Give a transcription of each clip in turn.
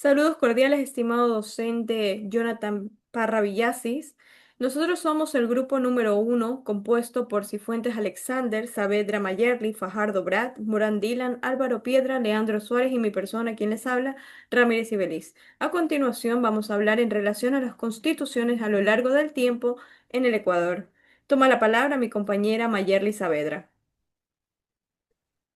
Saludos cordiales, estimado docente Jonathan Parra Villasis. Nosotros somos el grupo número 1, compuesto por Cifuentes Alexander, Saavedra Mayerly, Fajardo Brad, Morán Dylan, Álvaro Piedra, Leandro Suárez y mi persona, quien les habla, Ramírez Ibeliz. A continuación, vamos a hablar en relación a las constituciones a lo largo del tiempo en el Ecuador. Toma la palabra mi compañera Mayerly Saavedra.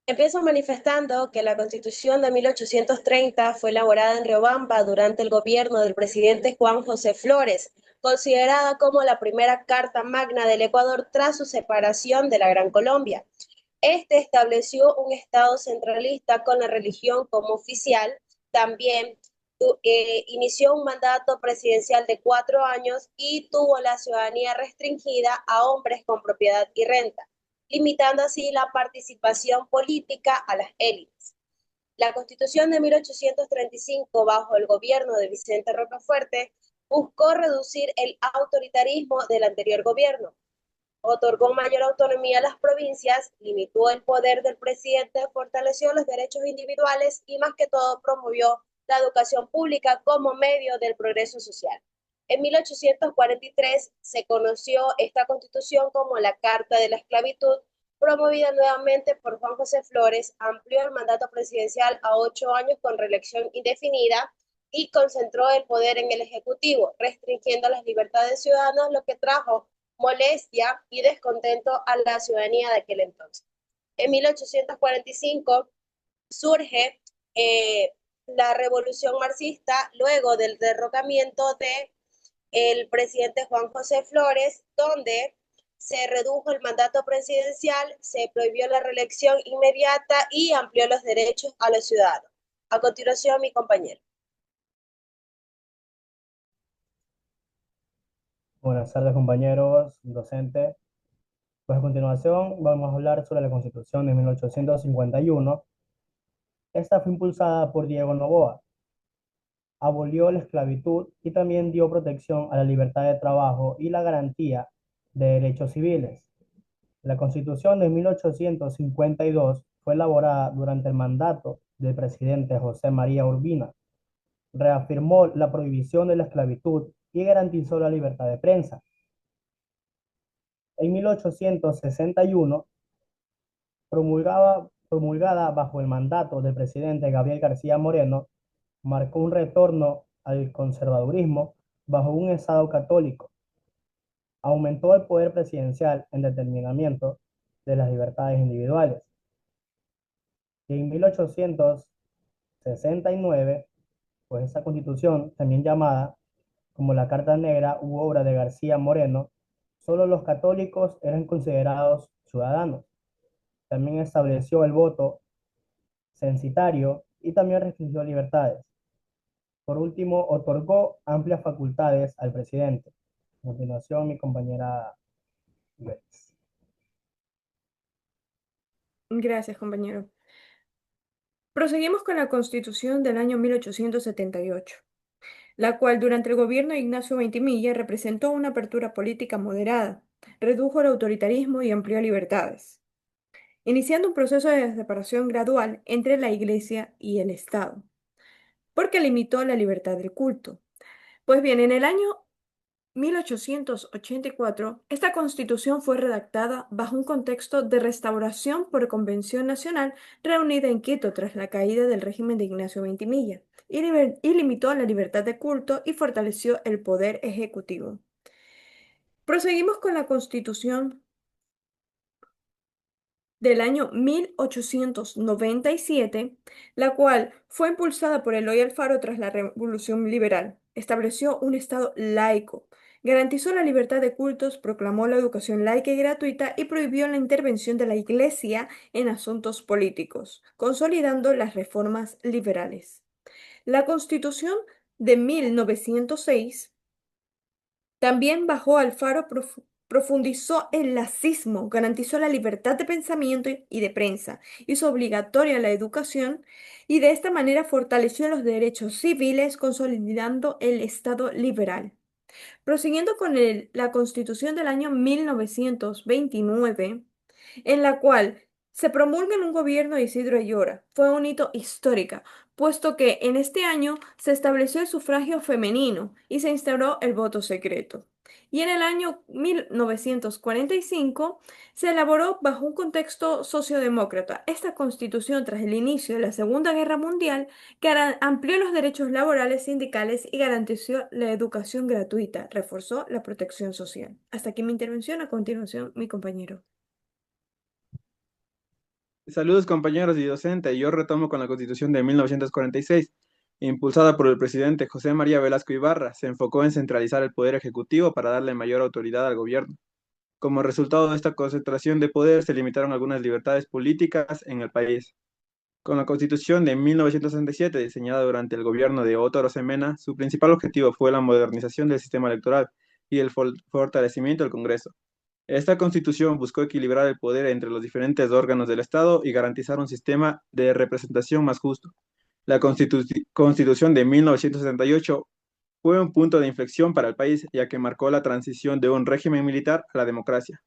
Empiezo manifestando que la Constitución de 1830 fue elaborada en Riobamba durante el gobierno del presidente Juan José Flores, considerada como la primera Carta Magna del Ecuador tras su separación de la Gran Colombia. Este estableció un Estado centralista con la religión como oficial. También inició un mandato presidencial de 4 años y tuvo la ciudadanía restringida a hombres con propiedad y renta, limitando así la participación política a las élites. La Constitución de 1835, bajo el gobierno de Vicente Rocafuerte, buscó reducir el autoritarismo del anterior gobierno, otorgó mayor autonomía a las provincias, limitó el poder del presidente, fortaleció los derechos individuales y más que todo promovió la educación pública como medio del progreso social. En 1843 se conoció esta constitución como la Carta de la Esclavitud, promovida nuevamente por Juan José Flores, amplió el mandato presidencial a 8 años con reelección indefinida y concentró el poder en el Ejecutivo, restringiendo las libertades ciudadanas, lo que trajo molestia y descontento a la ciudadanía de aquel entonces. En 1845 surge la revolución marxista luego del derrocamiento de el presidente Juan José Flores, donde se redujo el mandato presidencial, se prohibió la reelección inmediata y amplió los derechos a los ciudadanos. A continuación, mi compañero. Buenas tardes, compañeros, docentes. Pues a continuación vamos a hablar sobre la Constitución de 1851. Esta fue impulsada por Diego Noboa. Abolió la esclavitud y también dio protección a la libertad de trabajo y la garantía de derechos civiles. La Constitución de 1852 fue elaborada durante el mandato del presidente José María Urbina. Reafirmó la prohibición de la esclavitud y garantizó la libertad de prensa. En 1861, promulgada bajo el mandato del presidente Gabriel García Moreno, marcó un retorno al conservadurismo bajo un Estado católico. Aumentó el poder presidencial en determinamiento de las libertades individuales. Y en 1869, pues esta constitución, también llamada como la Carta Negra u obra de García Moreno, solo los católicos eran considerados ciudadanos. También estableció el voto censitario y también restringió libertades. Por último, otorgó amplias facultades al presidente. A continuación, mi compañera Iberis. Gracias, compañero. Proseguimos con la Constitución del año 1878, la cual durante el gobierno de Ignacio Ventimiglia representó una apertura política moderada, redujo el autoritarismo y amplió libertades, iniciando un proceso de separación gradual entre la Iglesia y el Estado, porque limitó la libertad del culto. Pues bien, en el año 1884, esta constitución fue redactada bajo un contexto de restauración por Convención Nacional reunida en Quito tras la caída del régimen de Ignacio Ventimiglia y limitó la libertad de culto y fortaleció el poder ejecutivo. Proseguimos con la constitución del año 1897, la cual fue impulsada por Eloy Alfaro tras la Revolución Liberal. Estableció un Estado laico, garantizó la libertad de cultos, proclamó la educación laica y gratuita y prohibió la intervención de la Iglesia en asuntos políticos, consolidando las reformas liberales. La Constitución de 1906 también bajo Alfaro profundizó el lacismo, garantizó la libertad de pensamiento y de prensa, hizo obligatoria la educación y de esta manera fortaleció los derechos civiles, consolidando el Estado liberal. Prosiguiendo con la Constitución del año 1929, en la cual Se promulga en un gobierno de Isidro Ayora. Fue un hito histórico, puesto que en este año se estableció el sufragio femenino y se instauró el voto secreto. Y en el año 1945 se elaboró bajo un contexto sociodemócrata esta constitución tras el inicio de la Segunda Guerra Mundial que amplió los derechos laborales sindicales y garantizó la educación gratuita, reforzó la protección social. Hasta aquí mi intervención, a continuación mi compañero. Saludos compañeros y docente, yo retomo con la Constitución de 1946, impulsada por el presidente José María Velasco Ibarra, se enfocó en centralizar el poder ejecutivo para darle mayor autoridad al gobierno. Como resultado de esta concentración de poder, se limitaron algunas libertades políticas en el país. Con la Constitución de 1967, diseñada durante el gobierno de Otto Rosemena, su principal objetivo fue la modernización del sistema electoral y el fortalecimiento del Congreso. Esta constitución buscó equilibrar el poder entre los diferentes órganos del Estado y garantizar un sistema de representación más justo. La Constitución de 1978 fue un punto de inflexión para el país, ya que marcó la transición de un régimen militar a la democracia.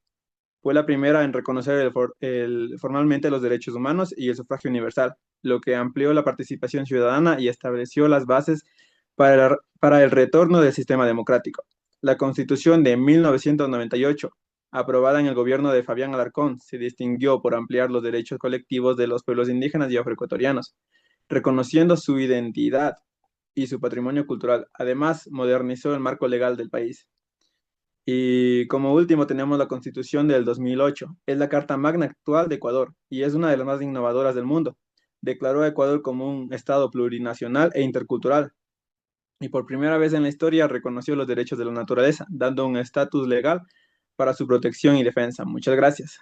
Fue la primera en reconocer formalmente los derechos humanos y el sufragio universal, lo que amplió la participación ciudadana y estableció las bases para el retorno del sistema democrático. La Constitución de 1998, aprobada en el gobierno de Fabián Alarcón, se distinguió por ampliar los derechos colectivos de los pueblos indígenas y afroecuatorianos, reconociendo su identidad y su patrimonio cultural. Además, modernizó el marco legal del país. Y como último tenemos la Constitución del 2008. Es la Carta Magna actual de Ecuador y es una de las más innovadoras del mundo. Declaró a Ecuador como un estado plurinacional e intercultural y por primera vez en la historia reconoció los derechos de la naturaleza, dando un estatus legal para su protección y defensa. Muchas gracias.